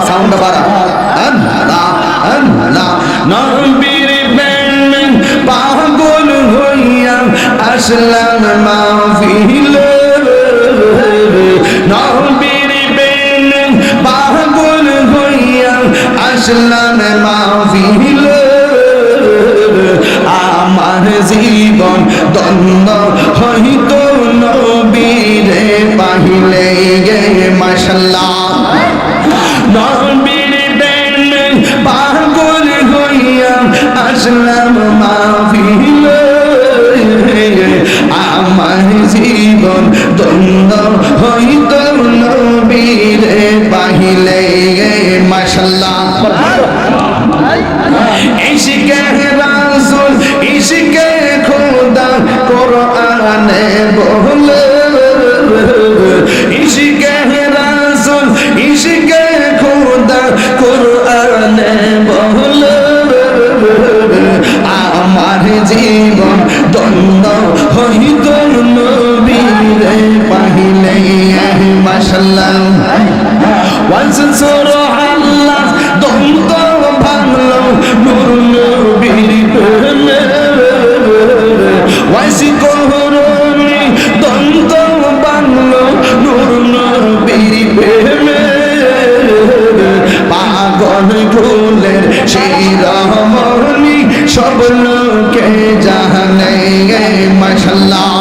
sound বাড়া আল্লাহ আল্লাহ নবীর প্রেমে পাগল হইয়া আসলাম মাহফিলে নবীর প্রেমে পাগল হইয়া আসলাম মাহফিলে আমার জীবন ধন্য হইত নবীরে পাহিলে গে মাশাআল্লাহ নবীর প্রেমে পাগল হইয়া আসলাম মাহফিলে আমার জীবন ধন্য হইত নবীরে পাহিলে গে মাশাআল্লাহ ইশকে রাসূল ইশকে খোদা কোরআনে বলে ইশকে রাসূল ইশকে খোদা কোরআনে বলে আমার জীবন ধন্য হইত নবীরে পাহিলে মাশাআল্লাহ সুবহানাল্লাহ দন্ত ভাঙলো নূর নবীর প্রেমে ওয়াসি কোহরনি দন্ত ভাঙলো নূর নবীর প্রেমে পাগল ফুলের সেই রহমনি সব লোকে জানে মাশাআল্লাহ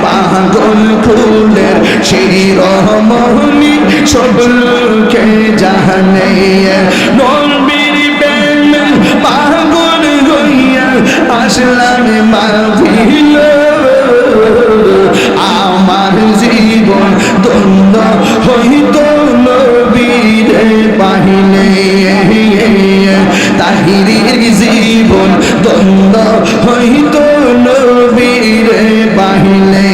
পাগল ফুলের সেই রহমনি সব লোকে জানে নবীর প্রেমে পাগল হইয়া আসলাম মাহফিলে আমার জীবন ধন্য হইত নবীরে পাহিলে তাহিরির জীবন ধন্য হইত নবীরে পাহিলে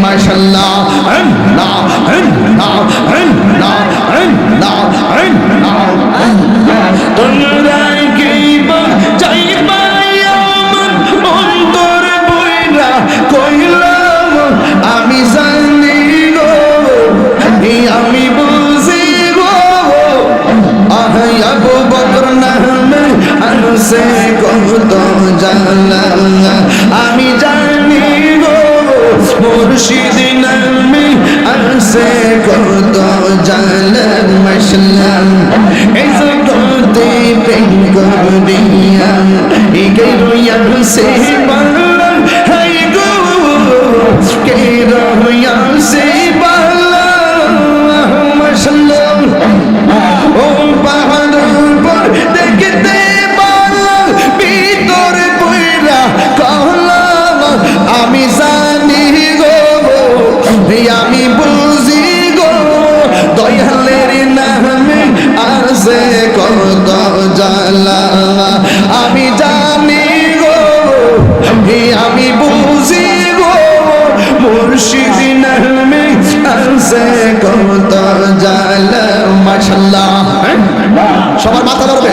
মাশাআল্লাহ আল্লাহ আল্লাহ আল্লাহ আল্লাহ আল্লাহ তোমরা কিবা চাইবা আমার অন্তর বইরা কইলাম আমি জানি গো আমি বুঝি গো আবু বকর নামে আনসে কত জানলা আমি জানি গো মুর্শিদ নামে আনসে কত জানলা মাশাআল্লাহ এই জগতে প্রেম করিয়া কে রইয়া সে বাংলা হাই গো কে রইয়া সে বাংলা মাশাআল্লাহ ও পাহাড় পর দেখতে বাংলা ভিতরে পয়রা কহলা আমি জানি গো আমি বুঝি গো দয়ালের নামে আসে কত জ্বালা আমি জানি গো আমি বুঝি গো মুর্শিদ নামে আসে কত জ্বালা মাশাআল্লাহ সবার মাথা ধরবে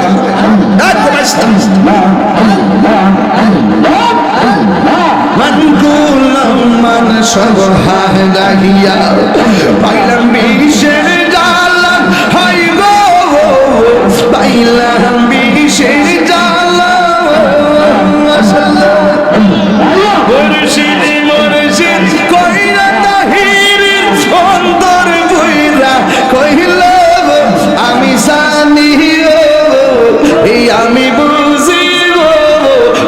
মান সব হারাইয়া পাইলাম বিষের জ্বালা হাই গো পাইলাম বিষের জ্বালা মুর্শিদ মুর্শিদ কইরা তাহিরির অন্তর বইরা কইলা আমি জানি আমি বুঝি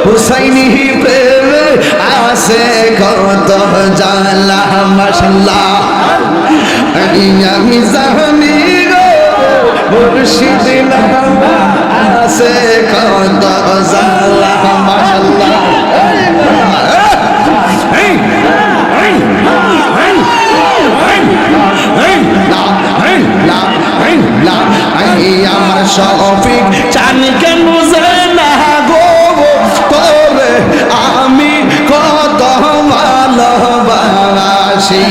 হুসাইনি প্রেমে আসে কত জ্বালা মাশাআল্লাহ আমি জানি গো মুর্শিদ নামে আসে কত জ্বালা মাশাআল্লাহ আমার শফিক চান কেন বুঝে না গো তোরে আমি কত ভালোবাসি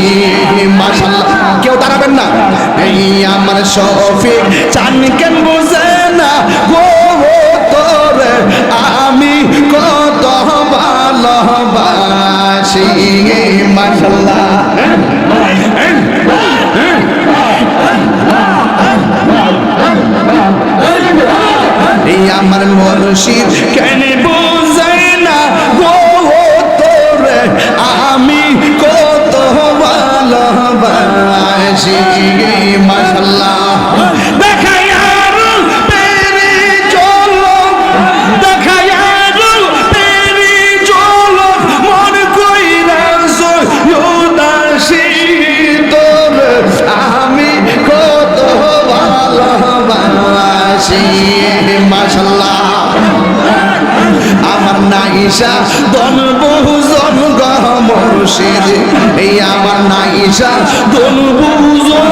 মাশাআল্লাহ কেউ দাঁড়াবেন না এই আমার শফিক চান কেন বুঝে না গো তোরে আমি কত ভালোবাসি মাশাআল্লাহ মুর্শিদ কেন বুঝে না গো তোরে আমি কত ভালোবাসি মাশাআল্লাহ দেখাই আর পেরি চলো দেখাই আর পেরি চলো মন কইরা উদাসী তোরে আমি কত ভালোবাসি মাশাআল্লাহ আমার নাইসা দন বহুজন গো মুর্শিদ এই আমার নাইসা দন বহুজন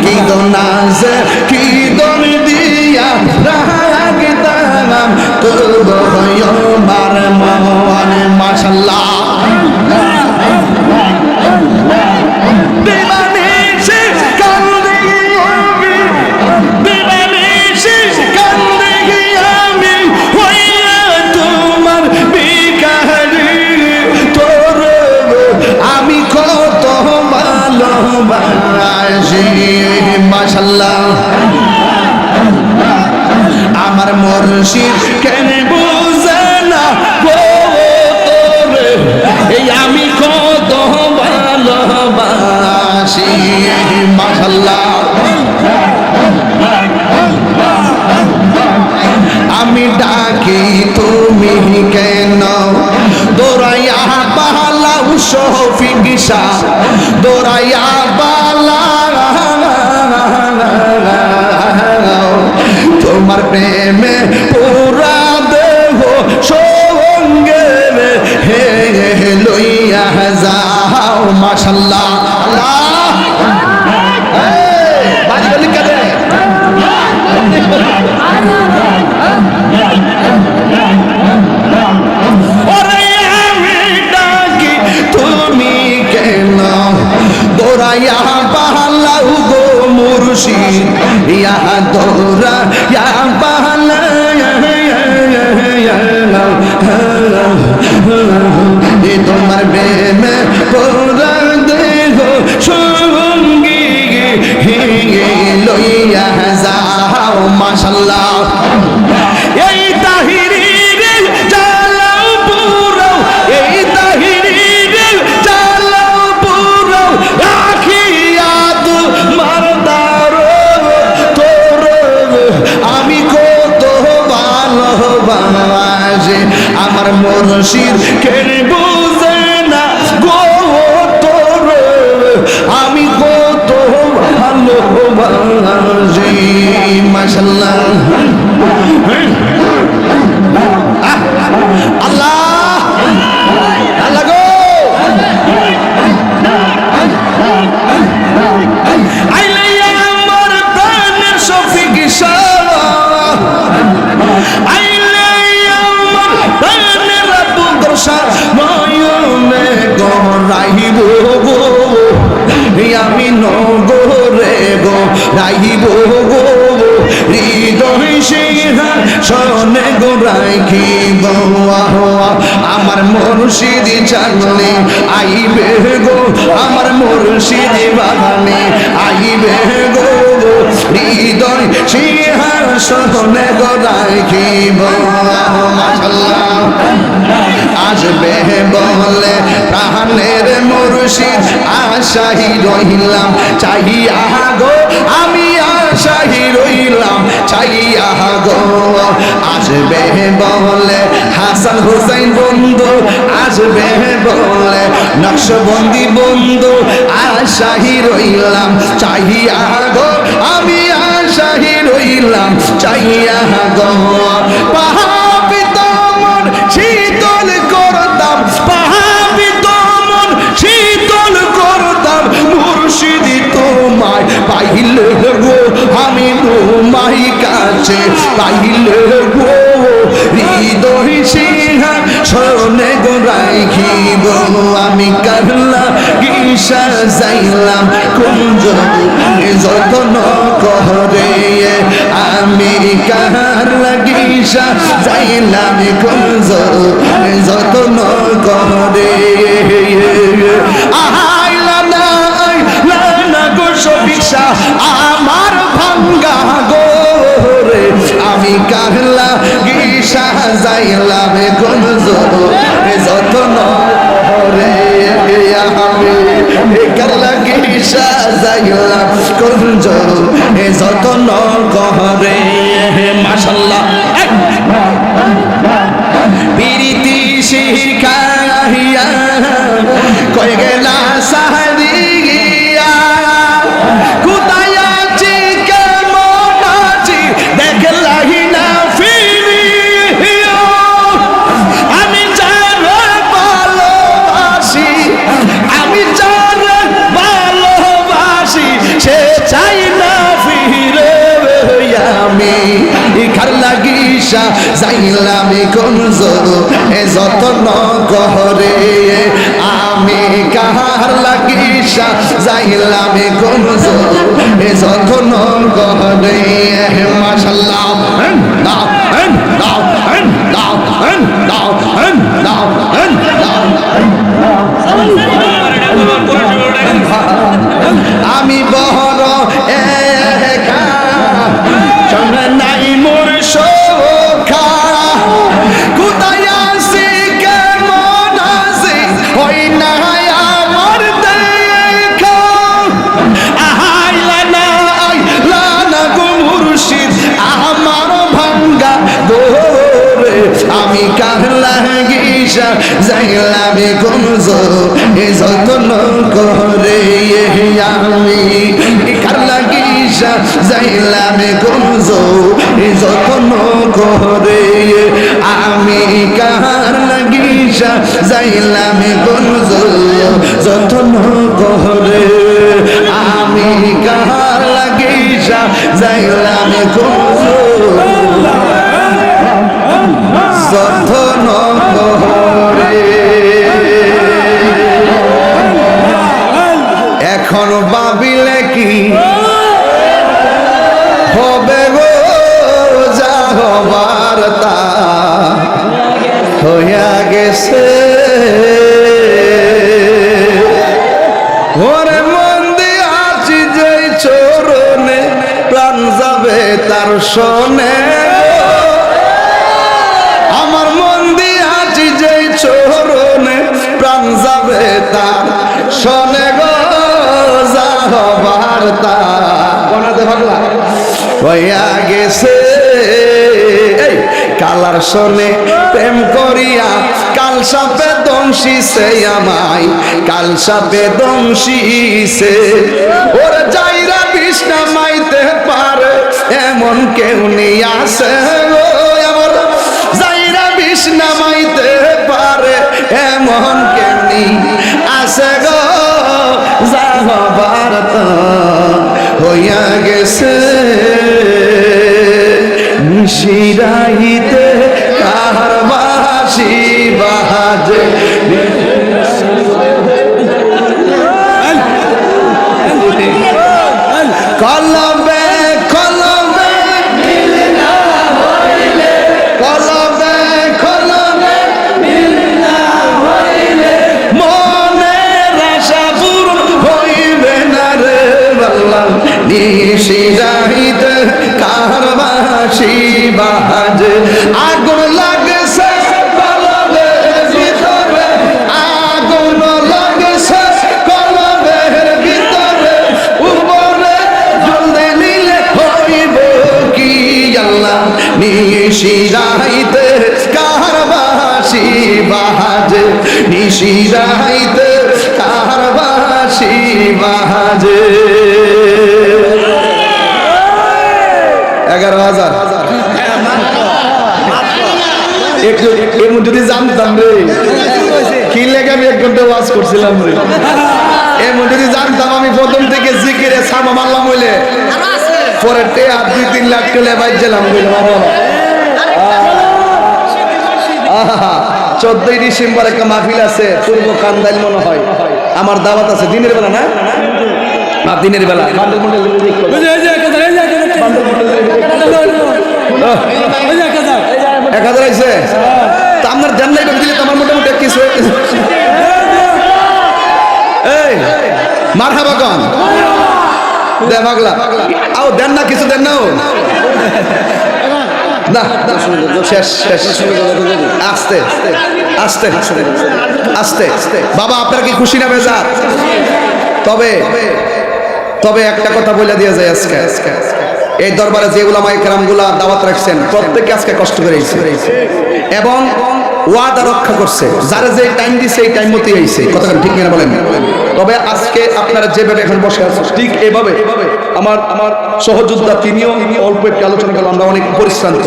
কি দন আছে কি দন দিয়া রাগতাম তো আমার মন মাশাআল্লাহ মাশাআল্লাহ আমার মুর্শিদ কেন বুঝে না গো তোরে এই আমি কত ভালোবাসি মাশাআল্লাহ আমি ডাকি তুমি কেন দৌড়াইয়া পালাও শফিক শাহ দৌড়াইয়া তোমার প্রেমে পুরা দেহ সঙ্গে হে লইয়া যাও মাশাআল্লাহ আল্লাহ বাজি বলি কেন ওরে আমি ডাকি তুমি কেন দৌড়াইয়া পালাও গো মুর্শিদ ইয়া দৌড়া ইয়া পালা তোমার প্রেমে পুরা দেহ সঙ্গী লইয়া যাও মাশাআল্লাহ এই তাহিরির চালাও পুরো এই তাহিরির চালাও পুরো রাখিয়া তোমার দারো তোর আমি কত ভালোবাসি আমার মুর্শিদ কেন বুঝে না গো তোর আমি কত ভালোবাসি মাশাআল্লাহ আল্লাহ আল্লাহ গো আইলে আমার প্রাণের শফিক শাহ আইলে আমার প্রাণের আব্দুল শাহ নয়নে গড়াইব গো আমি নগরে গো রাইব গো হৃদয় সিংহা শোনে গো রাখিব আমার মুর্শিদ জানলে আইবে গো আমার মুর্শিদ বাগানে আইবে গো হৃদয় সিংহা শোনে গো রাখিব মাশাআল্লাহ আসবে বলে প্রাণের মুর্শিদ আশাই রইলাম চাইয়া গো আমি আশাই রইলাম চাইয়া গো আসবে বলে হাসান হুসাইন বন্ধু আসবে বলে নকশবন্দি বন্ধু আশাই রইলাম চাইয়া গো আমি আশাই রইলাম চাইয়া গো পাহাবিত মন শীতল করতাম পাহাবিত মন শীতল করতাম মুর্শিদি তোমায় পাইলে গো আমি তোমায় কাছে পাইলে গো হৃদয় সিংহা শোনে গো রাখিব আমি কারলা গিসা যাইলাম কুঞ্জ যতন করে আমি কারলা গিসা যাইলাম কুঞ্জ যতন করে আহাইলা না গো শফিক শাহ আমার ভাঙ ভাঙ্গা গোরে আমি কারলা গিসা যাইলাম গঞ্জ যতন রে আমি কারলা গিসা যাইলাম গঞ্জ যতন করে মাশাআল্লাহ প্রীতি শিখাইয়া কই গেলা সাহারিয়া কোথায় আছি কেমন আছি দেখলাই না ফিরিয়া আমি যারা ভালোবাসি আমি যারা ভালোবাসি সে চাই না ফিরে আমি কার লাগিসা যাইলাম গঞ্জ যতন করে আমি কার লাগিসা যাইলাম গঞ্জ যতন করে মাশাআল্লাহ দাও দাও দাও দাও দাও আমি বড় একা সঙ্গে নাই মোর শোখা কোথায় আছি কেমন আছি হই না আমার দেখা আইলা না গো মুর্শিদ আমার ভাঙ্গা দোরে আমি কার লাগিসা যাইলাম গঞ্জ যতন করে আমি কার লাগিসা যাইলাম গঞ্জ যতন করে আমি কার লাগিসা যাইলাম গঞ্জ যতন করে আমি কার লাগিসা যাইলাম গঞ্জ যতন করে এখন ভাবিলে কি হবে গো যা হবার তা হইয়া গেছে ওরে মন দিয়ে আছি যে চরণে প্রাণ যাবে তার শোনে আমার মন দিয়ে আছি যে চরণে প্রাণ যাবে তার শোনে গো যা হবার তা বনাতে পারলা হইয়া গেছে কালার শোনে প্রেম করিয়া কাল সাপে দংশিছে আমায় কাল সাপে দংশিছে ওর যাইরা বিষ্ণা মাইতে পারে এমন কেউ নেই আছে আমার যাইরা বিষ্ণা মাইতে পারে এমন কেউ নেই আছে গো যা হবার তা হইয়া গেছে নিশিরাইতে কার বাঁশি বাজে কলবে কলবে মিল না হইলে কলবে কলবে মিল না হইলে মনের আশা পূরণ হইবে না রে আল্লাহ নিশিরাইতে কার বাঁশি বাজে আগুন লাগছে কলবের ভিতরে আগুন লাগছে কলবের ভিতরে উপরে জ্বলতে নিলে হইব কি আল্লাহ নিশিরাইতে কার বাঁশি বাজে নিশিরাইতে কার বাঁশি বাজে 11,000 যদি জানতাম রে কি লেগে আমি 1 ঘন্টা ওয়াজ করছিলাম রে যদি জানতাম আমি প্রথম থেকে জিকিরে সামা মারলাম হইলে পরে 2-3 লাখ টাকা বাইছিলাম 14ই ডিসেম্বর একটা মাহফিল আছে পূর্ব কান্দাইল মনে হয় আমার দাওয়াত আছে দিনের বেলা না দিনের বেলা এক হাজার আইছে তা আপনার ধ্যান নাই দিলে তো আমার মোটামুটি কিছু এই মারহাবা গান দে পাগলা আও দেন না কিছু দেন না ও না শেষ শেষ আস্তে আস্তে আস্তে বাবা আপনার কি খুশি না বেজার তবে তবে একটা কথা বলে দিয়ে যায় আজকে এই দরবারে যে উলামায়ে কেরামগুলা দাওয়াত রাখছেন প্রত্যেকে আজকে কষ্ট করে এসেছে এবং ওয়াদা রক্ষা করছে যারা যে টাইম দিছে এই টাইম মতোই আইছে কথাটা ঠিক কিনা বলেন তবে আজকে আপনারা যেভাবে এখন বসে আছেন ঠিক এইভাবে আমার সহযোদ্ধা তিনিও অল্প একটু আলোচনা করলাম আমরা অনেক পরিশ্রান্ত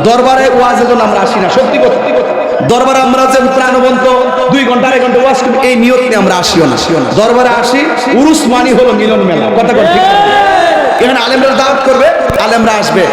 দরবারে ওয়াজের জন্য আমরা আসি না সত্যি কথা দরবারে আমরা যে প্রাণবন্ত 2 ঘন্টা 2.5 ঘন্টা ওয়াজ করব এই নিয়ত নিয়ে আমরা আসিও না দরবারে আসি উরুস মানি হলো মিলন মেলা কথা ঠিক এখানে আলেমরা দাওয়াত করবে আলেমরা আসবে